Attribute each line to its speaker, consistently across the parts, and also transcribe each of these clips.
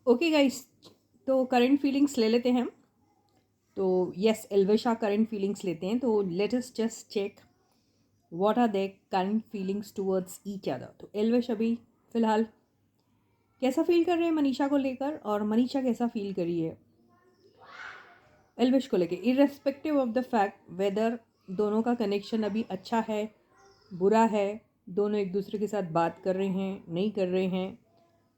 Speaker 1: Okay guys, तो current feelings ले लेते हैं हम। तो यस, एल्वेशा करंट फीलिंग्स लेते हैं। तो let us just check what are they current feelings towards each other. तो एल्वेश अभी फ़िलहाल कैसा फील कर रहे हैं मनीषा को लेकर, और मनीषा कैसा फील करी है एल्वेश को लेकर, irrespective of the fact whether दोनों का कनेक्शन अभी अच्छा है, बुरा है, दोनों एक दूसरे के साथ बात कर रहे हैं, नहीं कर रहे हैं,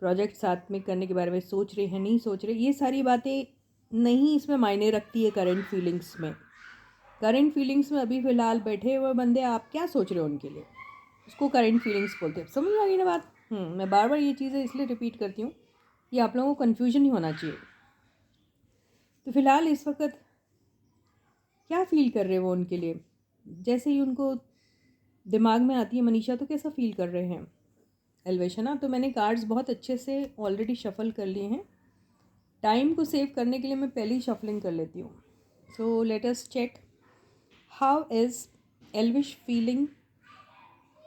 Speaker 1: प्रोजेक्ट साथ में करने के बारे में सोच रहे हैं, नहीं सोच रहे, ये सारी बातें नहीं इसमें मायने रखती है करंट फीलिंग्स में। करंट फीलिंग्स में अभी फ़िलहाल बैठे हुए बंदे आप क्या सोच रहे हो उनके लिए, उसको करंट फीलिंग्स बोलते हैं। समझ में आ गई ना बात? मैं बार बार ये चीज़ें इसलिए रिपीट करती हूँ, ये आप लोगों को कन्फ्यूजन नहीं होना चाहिए। तो फ़िलहाल इस वक्त क्या फ़ील कर रहे हो वो उनके लिए, जैसे ही उनको दिमाग में आती है मनीषा तो कैसा फ़ील कर रहे हैं एल्वेश, है ना? तो मैंने कार्ड्स बहुत अच्छे से ऑलरेडी शफल कर लिए हैं। टाइम को सेव करने के लिए मैं पहले ही शफलिंग कर लेती हूँ। So let us check how is Elvish feeling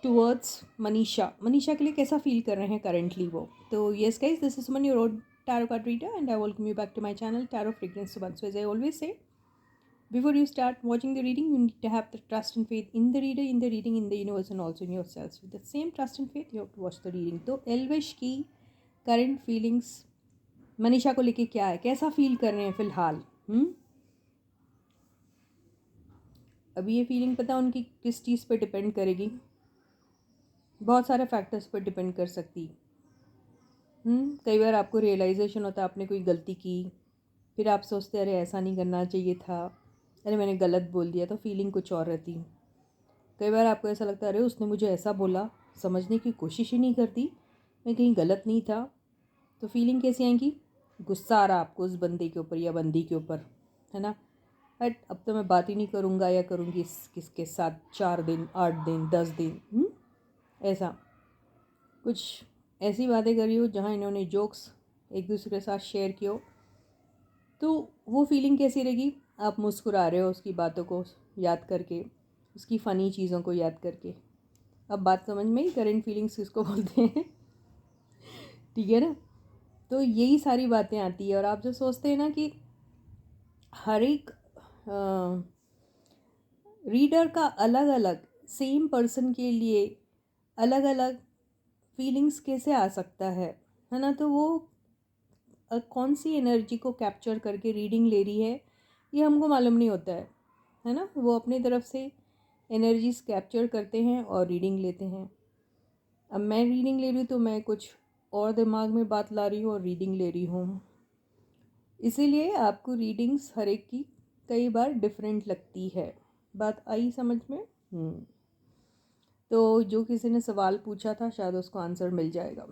Speaker 1: towards Manisha. Manisha के लिए कैसा फील कर रहे हैं करेंटली वो। तो yes guys, this is Suman your own tarot card reader and I welcome you back to my channel Tarot Fragrance Suman. So as I always say, before you start watching the reading, you need to have the trust and faith in the reader, in the reading, in the universe, and also in yourselves. With the same trust and faith, you have to watch the reading. तो एल्विश की current feelings Manisha को लेके क्या है, कैसा feel कर रहे हैं फिलहाल? अभी ये फीलिंग पता है उनकी किस चीज़ पे डिपेंड करेगी, बहुत सारे फैक्टर्स पर डिपेंड कर सकती। कई बार आपको रियलाइजेशन होता है आपने कोई गलती की, फिर आप सोचते अरे ऐसा नहीं करना चाहिए था, अरे मैंने गलत बोल दिया, तो फीलिंग कुछ और रहती। कई बार आपको ऐसा लगता है अरे उसने मुझे ऐसा बोला, समझने की कोशिश ही नहीं करती, मैं कहीं गलत नहीं था, तो फीलिंग कैसी आएगी? गुस्सा आ रहा आपको उस बंदे के ऊपर या बंदी के ऊपर, है ना? बट अब तो मैं बात ही नहीं करूँगा या करूँगी किसके साथ 4 दिन 8 दिन 10 दिन, ऐसा कुछ ऐसी बातें करी हो जहाँ इन्होंने जोक्स एक दूसरे के साथ शेयर किए हो, तो वो फीलिंग कैसी रहेगी? आप मुस्कुरा रहे हो उसकी बातों को याद करके, उसकी फ़नी चीज़ों को याद करके। अब बात समझ में ही, करंट फीलिंग्स किसको बोलते हैं? ठीक है ना? तो यही सारी बातें आती है। और आप जो सोचते हैं ना कि हर एक रीडर का अलग अलग, सेम पर्सन के लिए अलग अलग फीलिंग्स कैसे आ सकता है ना? तो वो कौन सी एनर्जी को कैप्चर करके रीडिंग ले रही है ये हमको मालूम नहीं होता है ना? वो अपनी तरफ से एनर्जीज कैप्चर करते हैं और रीडिंग लेते हैं। अब मैं रीडिंग ले रही हूँ तो मैं कुछ और दिमाग में बात ला रही हूँ और रीडिंग ले रही हूँ, इसीलिए आपको रीडिंग्स हर एक की कई बार डिफरेंट लगती है। बात आई समझ में? तो जो किसी ने सवाल पूछा था शायद उसको आंसर मिल जाएगा।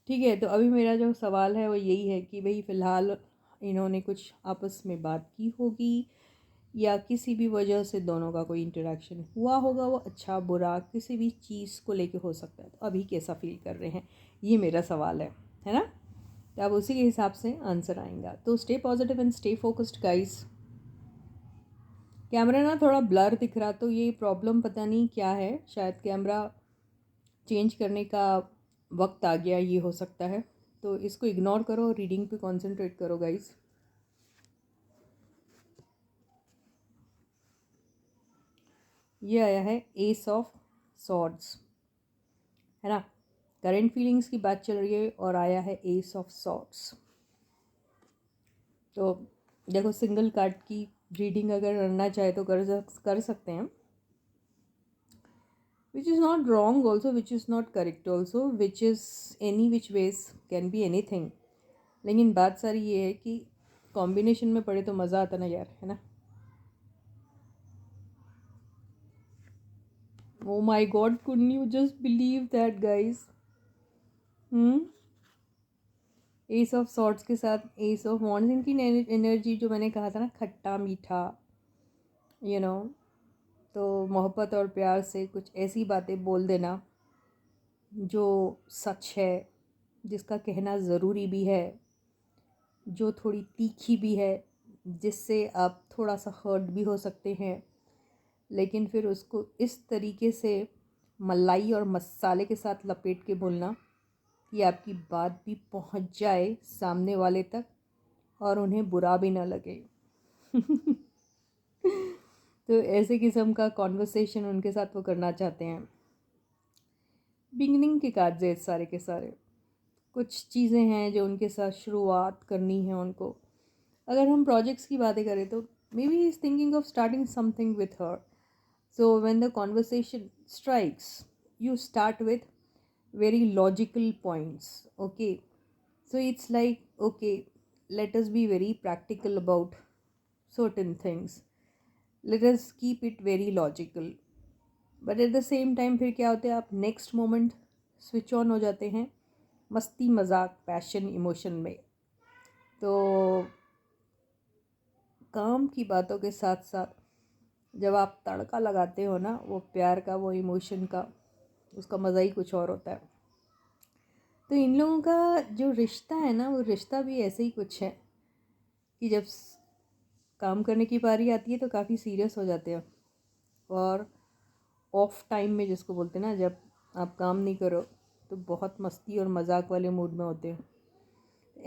Speaker 1: ठीक है, तो अभी मेरा जो सवाल है वो यही है कि भाई फ़िलहाल इन्होंने कुछ आपस में बात की होगी या किसी भी वजह से दोनों का कोई इंटरेक्शन हुआ होगा, वो अच्छा बुरा किसी भी चीज़ को लेके हो सकता है। तो अभी कैसा फील कर रहे हैं, ये मेरा सवाल है ना? तो अब उसी के हिसाब से आंसर आएगा। तो stay positive and stay focused guys. Camera ना थोड़ा ब्लर दिख रहा, तो ये प्रॉब्लम पता नहीं क्या है, शायद कैमरा चेंज करने का वक्त आ गया, ये हो सकता है। तो इसको इग्नोर करो, रीडिंग पे कंसंट्रेट करो गाइस। ये आया है एस ऑफ सॉर्ड्स, है ना? करंट फीलिंग्स की बात चल रही है और आया है एस ऑफ सॉर्ड्स। तो देखो, सिंगल कार्ड की रीडिंग अगर करना चाहे तो कर सकते हैं, which is not wrong also, which is not correct also, which is any which ways can be anything। लेकिन बात सारी ये है कि कॉम्बिनेशन में पढ़े तो मज़ा आता ना यार, है ना? Oh my God, couldn't you just believe that guys? S of swords के साथ एस ऑफ वॉन्ड्स, इनकी एनर्जी जो मैंने कहा था ना, खट्टा मीठा, यू नो, तो मोहब्बत और प्यार से कुछ ऐसी बातें बोल देना जो सच है, जिसका कहना ज़रूरी भी है, जो थोड़ी तीखी भी है, जिससे आप थोड़ा सा हर्ट भी हो सकते हैं, लेकिन फिर उसको इस तरीके से मलाई और मसाले के साथ लपेट के बोलना कि आपकी बात भी पहुंच जाए सामने वाले तक और उन्हें बुरा भी ना लगे। तो ऐसे किस्म का कॉन्वर्सेशन उनके साथ वो करना चाहते हैं। बिगिनिंग के कार्ड्स है सारे के सारे। कुछ चीज़ें हैं जो उनके साथ शुरुआत करनी है उनको। अगर हम प्रोजेक्ट्स की बातें करें तो may be he is thinking of starting something with her. So when the conversation strikes, you start with very logical points. Okay, so it's like, okay, let us be very practical about certain things, let us keep it very logical. But at the same time फिर क्या होता है, आप next moment switch on हो जाते हैं मस्ती मजाक पैशन इमोशन में। तो काम की बातों के साथ साथ जब आप तड़का लगाते हो ना वो प्यार का, वो इमोशन का, उसका मज़ा ही कुछ और होता है। तो इन लोगों का जो रिश्ता है ना, वो रिश्ता भी ऐसे ही कुछ है कि जब काम करने की बारी आती है तो काफ़ी सीरियस हो जाते हैं, और ऑफ टाइम में जिसको बोलते हैं ना, जब आप काम नहीं करो तो बहुत मस्ती और मजाक वाले मूड में होते हैं।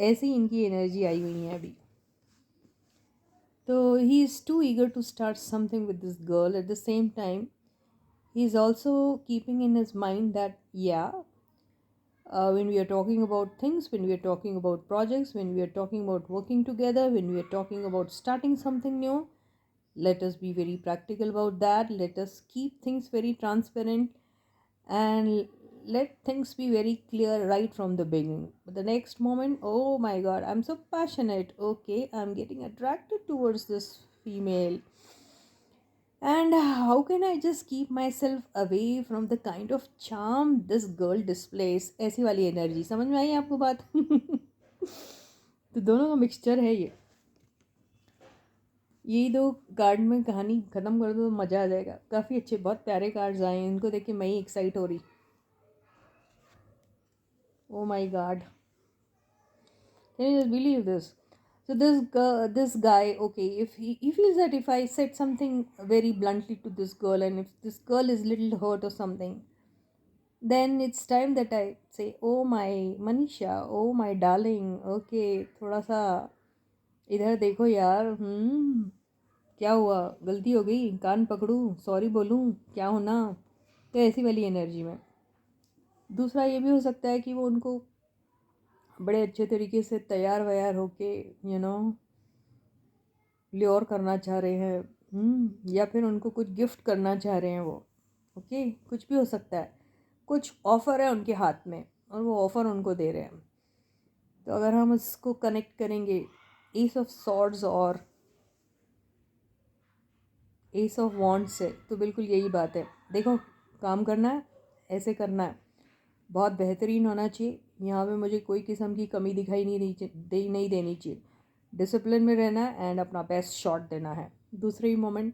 Speaker 1: ऐसी इनकी एनर्जी आई हुई है अभी। तो he is too eager to start something with this girl. At the same time he is also keeping in his mind that when we are talking about things, when we are talking about projects, when we are talking about working together, when we are talking about starting something new, let us be very practical about that. Let us keep things very transparent and let things be very clear right from the beginning. But the next moment, oh my god, I'm so passionate, okay, I'm getting attracted towards this female, and how can I just keep myself away from the kind of charm this girl displays? ऐसी वाली energy समझ में आई आपको बात? तो दोनों का mixture है ये। यही दो कार्ड में कहानी ख़त्म कर दो तो मज़ा आ जाएगा। काफ़ी अच्छे, बहुत प्यारे कार्ड्स आए हैं, इनको देख के मैं ही एक्साइट हो रही। Oh my god, can you just believe this? So this guy, okay, if he feels that if I said something very bluntly to this girl, and if this girl is little hurt or something, then it's time that I say, oh my Manisha, oh my darling, okay, थोड़ा सा इधर देखो यार, क्या हुआ, गलती हो गई, कान पकड़ूं, सॉरी बोलूं, क्या होना। तो ऐसी वाली एनर्जी में। दूसरा ये भी हो सकता है कि वो उनको बड़े अच्छे तरीके से तैयार वैयार होके ल्योर करना चाह रहे हैं, या फिर उनको कुछ गिफ्ट करना चाह रहे हैं वो। ओके, कुछ भी हो सकता है। कुछ ऑफ़र है उनके हाथ में और वो ऑफ़र उनको दे रहे हैं। तो अगर हम इसको कनेक्ट करेंगे एस ऑफ सॉर्ड्स और एस ऑफ वॉन्ड्स से, तो बिल्कुल यही बात है। देखो, काम करना है, ऐसे करना है, बहुत बेहतरीन होना चाहिए। यहाँ पे मुझे कोई किस्म की कमी दिखाई नहीं देनी चाहिए। डिसिप्लिन में रहना है एंड अपना बेस्ट शॉट देना है। दूसरे ही मोमेंट,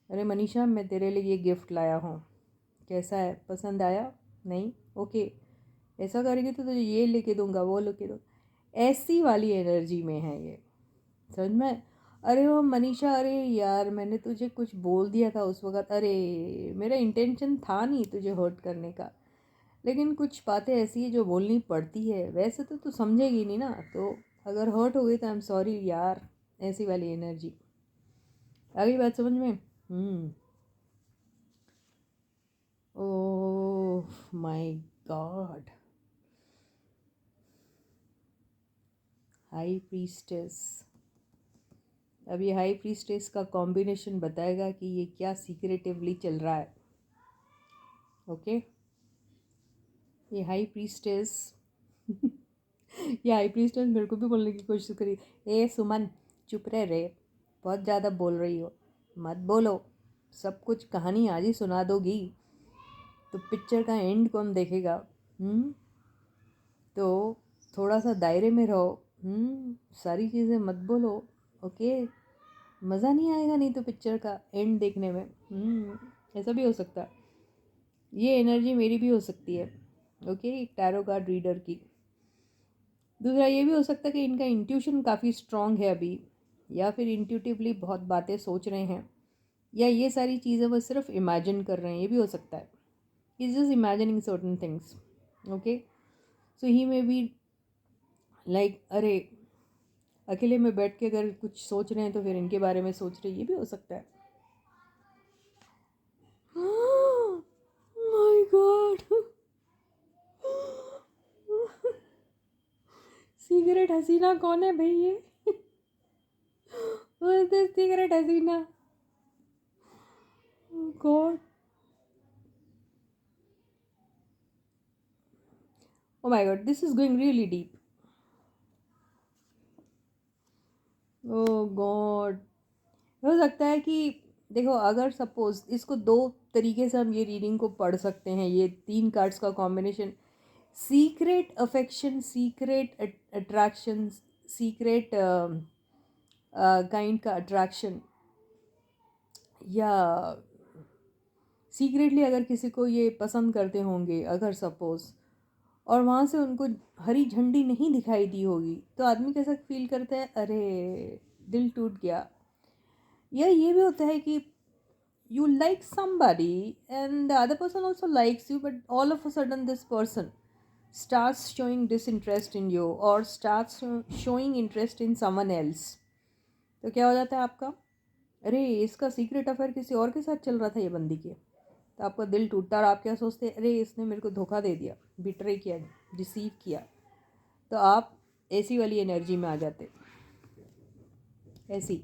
Speaker 1: अरे मनीषा, मैं तेरे लिए ये गिफ्ट लाया हूँ, कैसा है, पसंद आया? नहीं? ओके, ऐसा करेगी तो तुझे ये लेके दूंगा, वो लेके दूँ। ऐसी वाली एनर्जी में है ये, समझ में? अरे वो मनीषा, अरे यार मैंने तुझे कुछ बोल दिया था उस वक़्त, अरे मेरा इंटेंशन था नहीं तुझे हर्ट करने का, लेकिन कुछ बातें ऐसी है जो बोलनी पड़ती है। वैसे तो तू समझेगी नहीं ना, तो अगर हर्ट हो गई तो आई एम सॉरी यार। ऐसी वाली एनर्जी। आ गई बात समझ में? Oh my God, high priestess. अब ये हाई प्रीस्टेस का कॉम्बिनेशन बताएगा कि ये क्या सीक्रेटिवली चल रहा है। ओके, ये हाई प्रीस्टेस ये हाई प्रीस्टेस मेरे को भी बोलने की कोशिश करी, ए सुमन चुप रह रे, बहुत ज़्यादा बोल रही हो, मत बोलो, सब कुछ कहानी आज ही सुना दोगी तो पिक्चर का एंड कौन देखेगा? तो थोड़ा सा दायरे में रहो, सारी चीज़ें मत बोलो। ओके, मज़ा नहीं आएगा नहीं तो पिक्चर का एंड देखने में। ऐसा भी हो सकता है। ये एनर्जी मेरी भी हो सकती है। ओके, एक टैरो कार्ड रीडर की। दूसरा ये भी हो सकता है कि इनका इंट्यूशन काफ़ी स्ट्रॉन्ग है अभी, या फिर इंट्यूटिवली बहुत बातें सोच रहे हैं, या ये सारी चीज़ें वो सिर्फ इमेजिन कर रहे हैं, ये भी हो सकता है। Is just imagining certain things. Okay, so he may be like अरे अकेले में बैठ के अगर कुछ सोच रहे हैं तो फिर इनके बारे में सोच रहे, ये भी हो सकता है। माय गॉड, सीक्रेट हसीना कौन है भाई ये? Who is this secret Hasina? Oh God. Oh my God, this is going really deep. Oh God. हो सकता है कि देखो, अगर सपोज इसको दो तरीके से हम ये रीडिंग को पढ़ सकते हैं, ये 3 कार्ड्स का combination, secret affection, secret attraction, secret kind का अट्रैक्शन, या सीक्रेटली अगर किसी को ये पसंद करते होंगे अगर सपोज, और वहाँ से उनको हरी झंडी नहीं दिखाई दी होगी, तो आदमी कैसा फील करता है, अरे दिल टूट गया। या ये भी होता है कि you like somebody and the other person also likes you, but all of a sudden this person starts showing disinterest in you or starts showing interest in someone else। तो क्या हो जाता है आपका, अरे इसका सीक्रेट अफेयर किसी और के साथ चल रहा था ये बंदी के, तो आपका दिल टूटता और आप क्या सोचते हैं, अरे इसने मेरे को धोखा दे दिया, बिट्रे किया, डिसीव किया। तो आप ऐसी वाली एनर्जी में आ जाते, ऐसी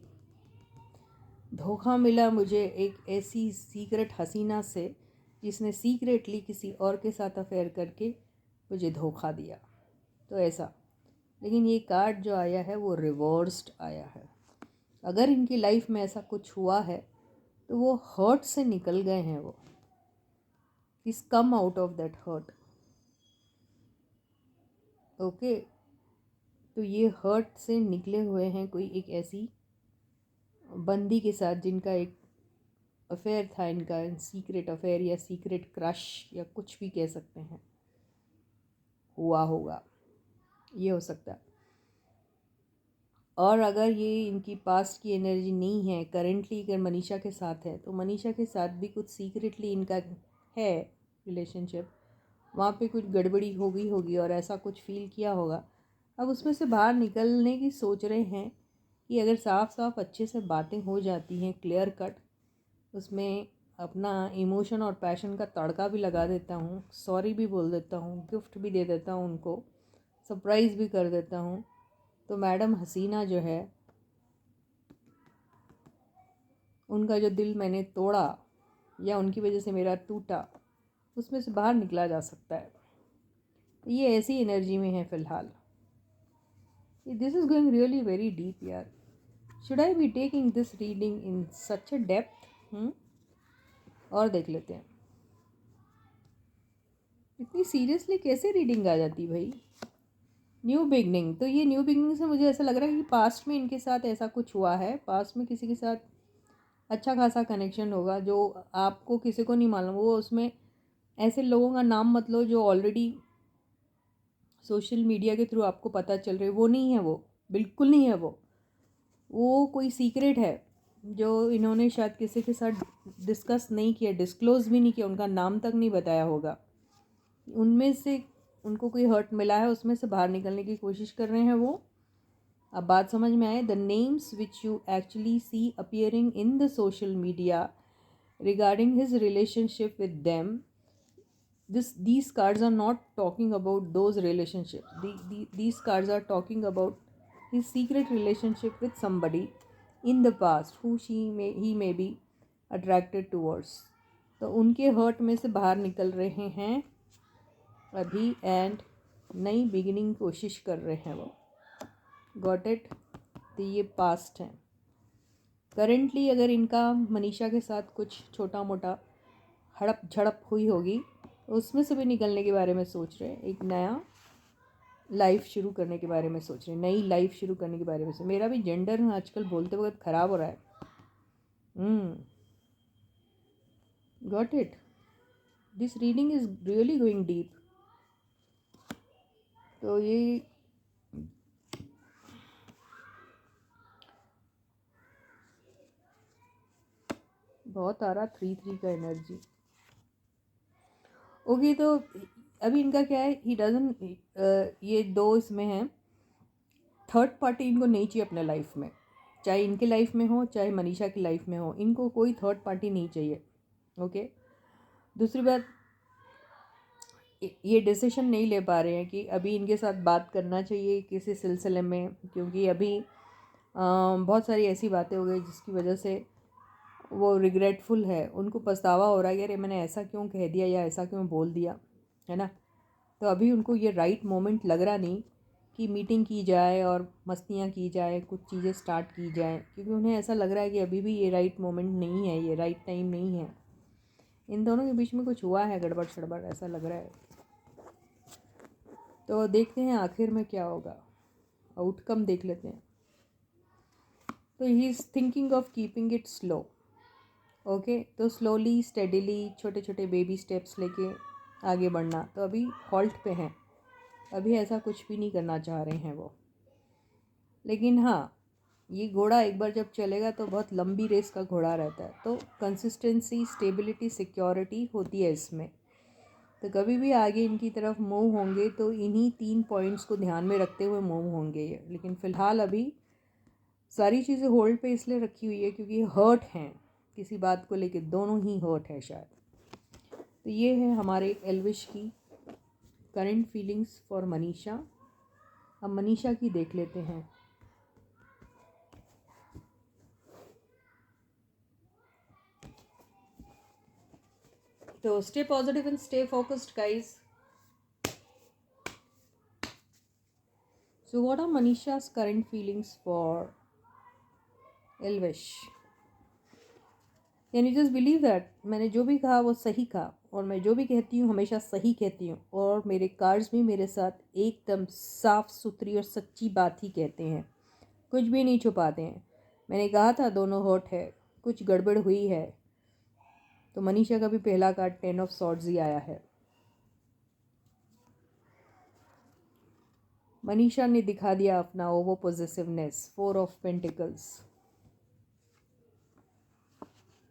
Speaker 1: धोखा मिला मुझे एक ऐसी सीक्रेट हसीना से जिसने सीक्रेटली किसी और के साथ अफेयर करके मुझे धोखा दिया, तो ऐसा। लेकिन ये कार्ड जो आया है वो रिवर्स्ड आया है। अगर इनकी लाइफ में ऐसा कुछ हुआ है तो वो हर्ट से निकल गए हैं, वो is come out of that hurt. Okay, तो ये हर्ट से निकले हुए हैं कोई एक ऐसी बंदी के साथ जिनका एक अफेयर था, इनका सीक्रेट अफेयर या सीक्रेट क्रश या कुछ भी कह सकते हैं, हुआ होगा, ये हो सकता है। और अगर ये इनकी पास्ट की एनर्जी नहीं है, करेंटली अगर मनीषा के साथ है, तो मनीषा के साथ भी कुछ सीक्रेटली इनका है रिलेशनशिप, वहाँ पे कुछ गड़बड़ी हो गई होगी और ऐसा कुछ फील किया होगा। अब उसमें से बाहर निकलने की सोच रहे हैं कि अगर साफ साफ अच्छे से बातें हो जाती हैं, क्लियर कट, उसमें अपना इमोशन और पैशन का तड़का भी लगा देता हूँ, सॉरी भी बोल देता हूँ, गिफ्ट भी दे देता हूँ उनको, सरप्राइज़ भी कर देता हूँ, तो मैडम हसीना जो है, उनका जो दिल मैंने तोड़ा या उनकी वजह से मेरा टूटा, उसमें से बाहर निकला जा सकता है। ये ऐसी एनर्जी में है फ़िलहाल। This is going really very deep यार। Should I be taking this reading in such a depth? और देख लेते हैं, इतनी सीरियसली कैसे रीडिंग आ जाती भाई। न्यू बिगनिंग, तो ये न्यू बिगनिंग से मुझे ऐसा लग रहा है कि पास्ट में इनके साथ ऐसा कुछ हुआ है, पास्ट में किसी के साथ अच्छा खासा कनेक्शन होगा जो आपको किसी को नहीं मालूम। वो उसमें ऐसे लोगों का नाम मत लो जो ऑलरेडी सोशल मीडिया के थ्रू आपको पता चल रहे, वो नहीं है, वो बिल्कुल नहीं है, वो कोई सीक्रेट है जो इन्होंने शायद किसी के साथ डिस्कस नहीं किया, डिस्क्लोज़ भी नहीं किया, उनका नाम तक नहीं बताया होगा। उनमें से उनको कोई हर्ट मिला है, उसमें से बाहर निकलने की कोशिश कर रहे हैं वो। अब बात समझ में आए, the names which you actually see appearing in the social media regarding his relationship with them, these cards are not talking about those relationships. These cards are talking about his secret relationship with somebody in the past who he may be attracted towards। तो उनके hurt में से बाहर निकल रहे हैं अभी and नई बिगिनिंग कोशिश कर रहे हैं वो। Got it? तो ये पास्ट है। करेंटली अगर इनका मनीषा के साथ कुछ छोटा मोटा हड़प झड़प हुई होगी, उसमें से भी निकलने के बारे में सोच रहे हैं, एक नया लाइफ शुरू करने के बारे में सोच रहे हैं, नई लाइफ शुरू करने के बारे में से। मेरा भी जेंडर आजकल बोलते वक्त ख़राब हो रहा है। Got it? This reading is really going deep. तो ये बहुत आ रहा 3-3 का एनर्जी। ओके, तो अभी इनका क्या है, ही डजन, ये दो इसमें हैं, थर्ड पार्टी इनको नहीं चाहिए अपने लाइफ में, चाहे इनके लाइफ में हो चाहे मनीषा की लाइफ में हो, इनको कोई थर्ड पार्टी नहीं चाहिए। ओके, दूसरी बात, ये डिसीजन नहीं ले पा रहे हैं कि अभी इनके साथ बात करना चाहिए किसी सिलसिले में, क्योंकि अभी बहुत सारी ऐसी बातें हो गई जिसकी वजह से वो रिग्रेटफुल है, उनको पछतावा हो रहा है, यार मैंने ऐसा क्यों कह दिया या ऐसा क्यों बोल दिया, है ना। तो अभी उनको ये राइट मोमेंट लग रहा नहीं कि मीटिंग की जाए और मस्तियाँ की जाए, कुछ चीज़ें स्टार्ट की जाए, क्योंकि उन्हें ऐसा लग रहा है कि अभी भी ये राइट मोमेंट नहीं है, ये राइट टाइम नहीं है। इन दोनों के बीच में कुछ हुआ है गड़बड़ शड़बड़, ऐसा लग रहा है। तो देखते हैं आखिर में क्या होगा, आउटकम देख लेते हैं। तो he is thinking of keeping it slow. Okay, तो स्लोली स्टेडिली छोटे छोटे बेबी स्टेप्स लेके आगे बढ़ना। तो अभी हॉल्ट पे हैं, अभी ऐसा कुछ भी नहीं करना चाह रहे हैं वो। लेकिन हाँ, ये घोड़ा एक बार जब चलेगा तो बहुत लंबी रेस का घोड़ा रहता है, तो कंसिस्टेंसी, स्टेबिलिटी, सिक्योरिटी होती है इसमें। तो कभी भी आगे इनकी तरफ मूव होंगे तो इन्हीं 3 पॉइंट्स को ध्यान में रखते हुए मूव होंगे ये। लेकिन फ़िलहाल अभी सारी चीज़ें होल्ड पे इसलिए रखी हुई है क्योंकि हर्ट हैं किसी बात को लेके, दोनों ही हर्ट है शायद। तो ये है हमारे एल्विश की करंट फीलिंग्स फॉर मनीषा। अब मनीषा की देख लेते हैं। तो stay positive and stay focused guys. So what are Manisha's current feelings for Elvish? Can you just believe that मैंने जो भी कहा वो सही कहा, और मैं जो भी कहती हूँ हमेशा सही कहती हूँ, और मेरे कार्ड्स भी मेरे साथ एकदम साफ सुथरी और सच्ची बात ही कहते हैं, कुछ भी नहीं छुपाते हैं। मैंने कहा था दोनों हॉट है, कुछ गड़बड़ हुई है। तो मनीषा का भी पहला कार्ड 10 ऑफ सॉर्ड्स ही आया है। मनीषा ने दिखा दिया अपना over possessiveness, 4 of pentacles,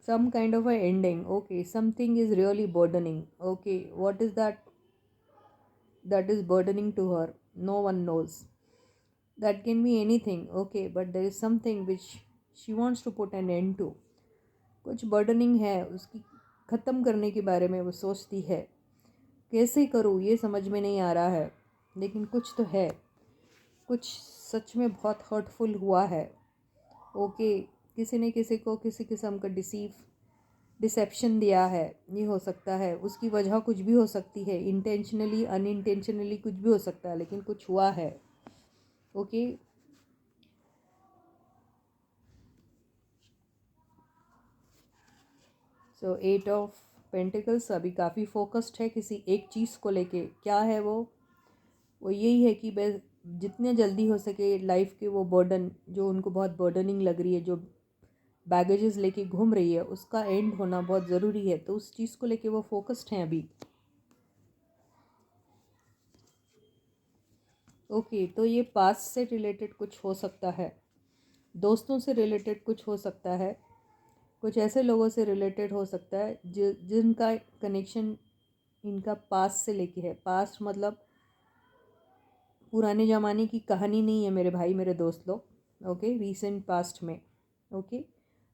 Speaker 1: some kind of a ending. Okay, something is really burdening. Okay, what is that is burdening to her? No one knows. That can be anything. Okay, but there is something which she wants to put an end to. कुछ burdening है उसकी, ख़त्म करने के बारे में वो सोचती है। कैसे करूँ ये समझ में नहीं आ रहा है, लेकिन कुछ तो है, कुछ सच में बहुत हर्टफुल हुआ है। ओके, किसी ने किसी को किसी किस्म का डिसेप्शन दिया है, ये हो सकता है। उसकी वजह कुछ भी हो सकती है, इंटेंशनली अनइंटेंशनली कुछ भी हो सकता है, लेकिन कुछ हुआ है। ओके, सो 8 ऑफ पेंटिकल्स अभी काफ़ी फोकस्ड है किसी एक चीज़ को लेके। क्या है वो यही है कि बस जितने जल्दी हो सके लाइफ के वो बर्डन जो उनको बहुत बर्डनिंग लग रही है, जो बैगेजेस लेके घूम रही है, उसका एंड होना बहुत ज़रूरी है। तो उस चीज़ को लेके वो फोकस्ड हैं अभी। ओके, तो ये पास्ट से रिलेटेड कुछ हो सकता है, दोस्तों से रिलेटेड कुछ हो सकता है, कुछ ऐसे लोगों से रिलेटेड हो सकता है जिनका कनेक्शन इनका पास्ट से लेके है। पास्ट मतलब पुराने ज़माने की कहानी नहीं है मेरे भाई मेरे दोस्त लोग। ओके, रीसेंट पास्ट में। ओके,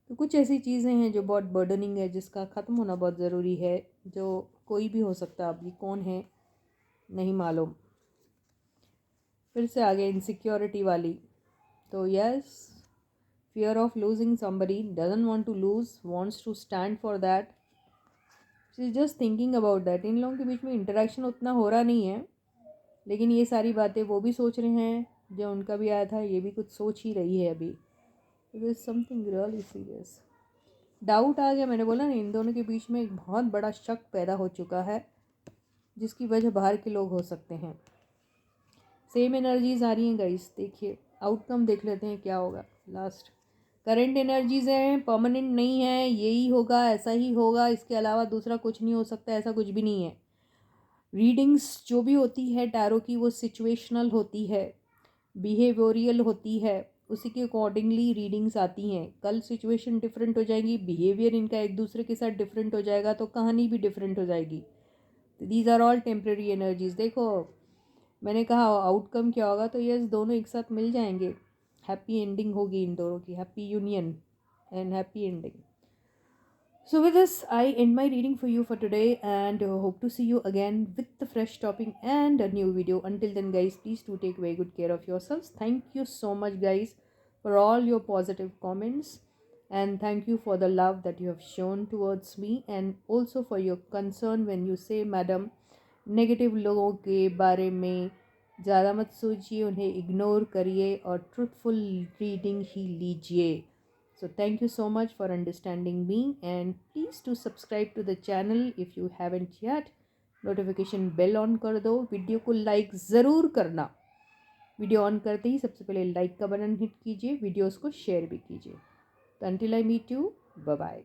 Speaker 1: तो कुछ ऐसी चीज़ें हैं जो बहुत बर्डनिंग है, जिसका ख़त्म होना बहुत ज़रूरी है, जो कोई भी हो सकता है। अब ये कौन है नहीं मालूम। फिर से आगे इनसिक्योरिटी वाली। तो yes, fear of losing somebody, doesn't want to lose, wants to stand for that, she is just thinking about that। इन लोगों के बीच में इंटरेक्शन उतना हो रहा नहीं है, लेकिन ये सारी बातें वो भी सोच रहे हैं, जो उनका भी आया था ये भी कुछ सोच ही रही है अभी। It is something really serious. Doubt आ गया, मैंने बोला ना इन दोनों के बीच में एक बहुत बड़ा शक पैदा हो चुका है, जिसकी वजह बाहर के लोग हो सकते हैं। सेम एनर्जीज आ रही हैं गाइस, देखिए आउटकम देख लेते हैं क्या होगा। लास्ट करंट एनर्जीज हैं, परमानेंट नहीं है, यही होगा ऐसा ही होगा, इसके अलावा दूसरा कुछ नहीं हो सकता, ऐसा कुछ भी नहीं है। रीडिंग्स जो भी होती है टैरो की वो सिचुएशनल होती है, बिहेवियरल होती है, उसी के अकॉर्डिंगली रीडिंग्स आती हैं। कल सिचुएशन डिफरेंट हो जाएगी, बिहेवियर इनका एक दूसरे के साथ डिफरेंट हो जाएगा, तो कहानी भी डिफरेंट हो जाएगी। These are all temporary energies. देखो मैंने कहा आउटकम क्या होगा, तो यस दोनों एक साथ मिल जाएंगे, हैप्पी एंडिंग होगी इन दोनों की, happy union and happy ending. So with this, I end my reading for you for today, and hope to see you again with the fresh topic and a new video. Until then, guys, please do take very good care of yourselves. Thank you so much, guys, for all your positive comments, and thank you for the love that you have shown towards me, and also for your concern when you say, madam, negative लोगों के बारे में ज़्यादा मत सोचिए, उन्हें ignore करिए और ट्रुथफुल रीडिंग ही लीजिए। So thank you so much for understanding me, and please do subscribe to the channel if you haven't yet. Notification bell on कर दो, वीडियो को लाइक ज़रूर करना। वीडियो ऑन करते ही सबसे पहले लाइक का बटन हिट कीजिए, वीडियोस को शेयर भी कीजिए। तो until I meet you, bye bye.